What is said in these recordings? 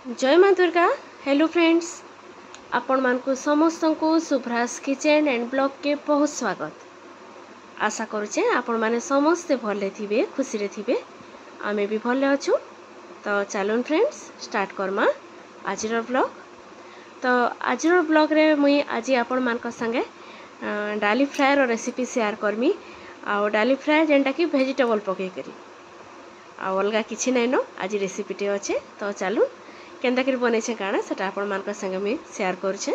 जय माँ Durga. Hello friends, आपण मानकु समस्त को सुभ्रास किचन एंड ब्लॉग के बहुत स्वागत। आशा करुचे आपण माने समस्ते भले थिबे, खुशी रे थिबे। आमे भी भले अछु। तो चलून फ्रेंड्स स्टार्ट करमा आजिर ब्लॉग। तो आजिर ब्लॉग रे मुई आज आपण मानक संगे डाली फ्राई रो रेसिपी शेयर करमी। आ डाली फ्राई जेंटा कि वेजिटेबल पके करी आ अलगा किछि नै न आज रेसिपी टे अच्छे। तो चलू केंदा कर बने काଣା सेटा आपण मानक संगे मुई शेयर करछे।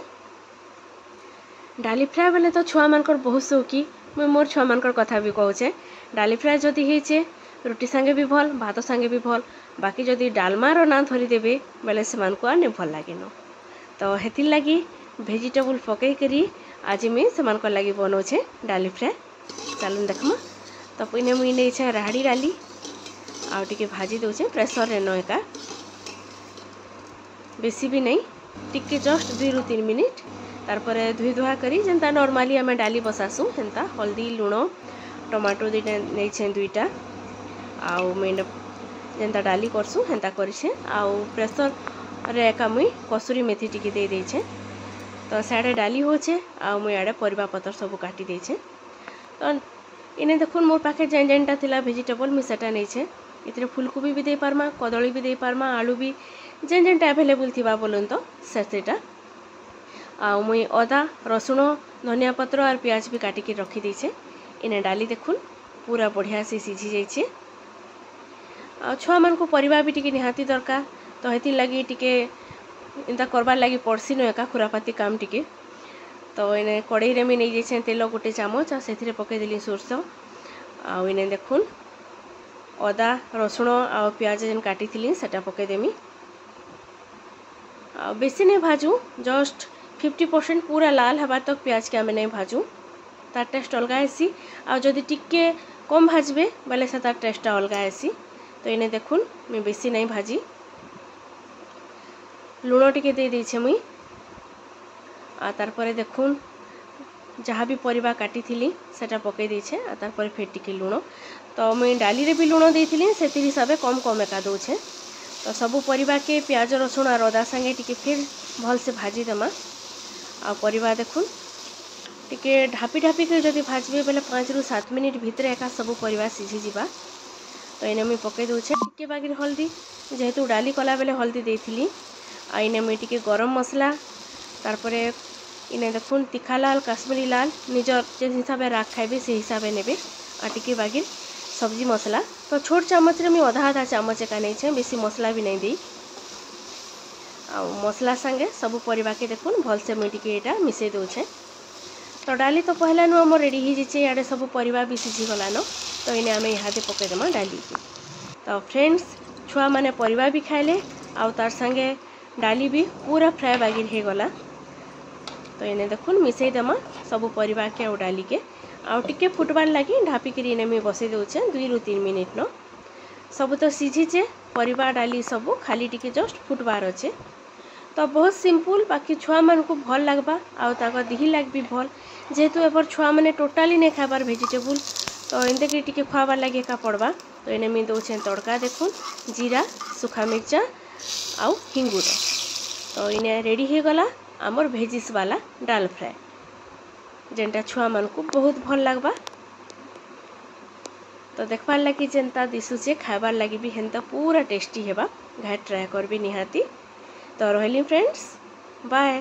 डाली फ्राई बेले तो छुआ मानकर बहुत शौकी। मुई मोर छुआ मानकर कथा भी कहूचे। डाली फ्राई जदि हेचे रोटी संगे भी भल, भात संगे भी भल, बाकी जदि डालमा रो ना धरी देबे बेले से मानको आने भल लागिनो। तो हेतिर लागी वेजिटेबल पकई करी आज मुई से मानकर लागी बनौछे डाली फ्राई। चलून देखमा। तो पइने मुई नै छे राहड़ी डाली आ टिके भाजी दोछे प्रेशर रे न एका, बेसी भी नहीं, टिके जस्ट 2 ରୁ 3 मिनिट। तारपर धुई धुआ करी जेंता नॉर्मली आमे डाली बसासु हेंता हल्दी लुण टमाटो दीटा नहीं छे दुईटा आउ मेंड जेंता डाली करसु हेंता करछे। आउ प्रेशर रे एका मुई कसुरी मेथी टिके दे दे छे। तो साडे डाली होछे आउ मुई आडे परिबा पतर सब काटी दे छे। तो इने देखुन मोर पाखे जेन जेनटा थिला वेजिटेबल मुई सेटा नै छे। इतरे फुलकोबी भी दे पारमा, कदली भी दे पारमा, आलू भी जेन जेनटा अवेलेबल थिबा बोलन तो सेटा। आ मुई अदा रसुण धनिया पत्र और प्याज भी काटिकी रखी देछे। इने डाली देखुन पूरा बढ़िया से सिझी जाइछे। आ छुआ मान को परिबा भी टिके निहाती दरकार। तो हेति लगी टिके इंता करबार लगी पड़सी न एका खुरापाती काम टिके। तो इने कड़ाई रे मी नै जेछे तेल गोटे चामच आ सेथिरे पके देली सोरस। आ इने देखुन अदा रसुण आ प्याज जेन काटी थिली सेटा पके देमी। बेसी नहीं भाजू, जस्ट 50% पूरा लाल हवा तक प्याज के आमे नहीं भाजू, तार टेस्ट अलग आसी। आ जदि टिके कम भाजबे बेले से तार टेस्ट अलग आसी। तो इने देखुन मैं बेसी नहीं भाजी, लुण टिके दे देछे मुई। आ तार परे देखुन जहाँ भी परिबा काटी थिली सेटा पके देछे। आ तार परे फेर टिके लुण। तो मुई डाली रे भी लुण देइथिली सेति हिसाबे कम कम एका दोछे। तो सबू परिबा के प्याज रसुण और अदा संगे टिके फिर भल से भाजी देमा। आ परिबा देखुन टिके ढापी ढापी के जदि भाजबे बेले 5 ରୁ 7 मिनिट भितर एका सबू परिबा सिझी जिबा। तो इने मुई पके दोछे टिके बागिर हल्दी, जेहेतु डाली कला बेले हल्दी देइथिली। आ इने मुई टिके गरम मसला, तारपरे इने देखुन तीखा लाल काश्मीरी लाल निजर जे हिसाबे राख खाइबे से हिसाबे नेबे। आ टिके बागिर सब्जी मसला। तो छोट चामच रे मैं आधा चामच एका नहीं छे, बेसी मसला भी नहीं दी। आ मसला संगे सबू परिबा के देखुन भल से मुई टिके एटा मिसई दोछे। तो डाली तो पहला नु हमर रेडी ही जिचे, याडे सबू परिबा भी सिझी गलानो। तो इने आमे इहादे पके देमा डाली। तो फ्रेंड्स छुआ माने परिबा भी खाइले आ तार संगे डाली भी पूरा फ्राई बागिर हे गला। तो इने देखुन मिसई देमा सबू परिबा के आ डाली के आउ टिके फुटबार लगी ढापी करी इने मैं बसई दोछे 2 ରୁ 3 मिनिट न। सब तो सिझीचे परिबा डाली सबू, खाली टिके जस्ट फुटबार अच्छे। तो बहुत सिंपल, बाकी छुआ मान को भल लगबा आउ ताको दिही लाग भी भल। जेहेतु एपर छुआ माने टोटाली नहीं खाबार वेजिटेबल, तो इनते के टिके खुआबार लगे एका पड़बा। तो इने मैं दोछे तड़का देखुन जीरा सुखा मिर्चा आउ हिंगुर। तो इने रेडी हे गला आमर भेजिस वाला डाल फ्राई, जेनटा छुआ मान को बहुत भल लगबा। तो देखबार लगी जेनता दिशुचे खाबार लगी भी हेन्ता पूरा टेस्टी हेबा। घाट ट्राए करबी निहाती। तो रहली फ्रेंड्स, बाय।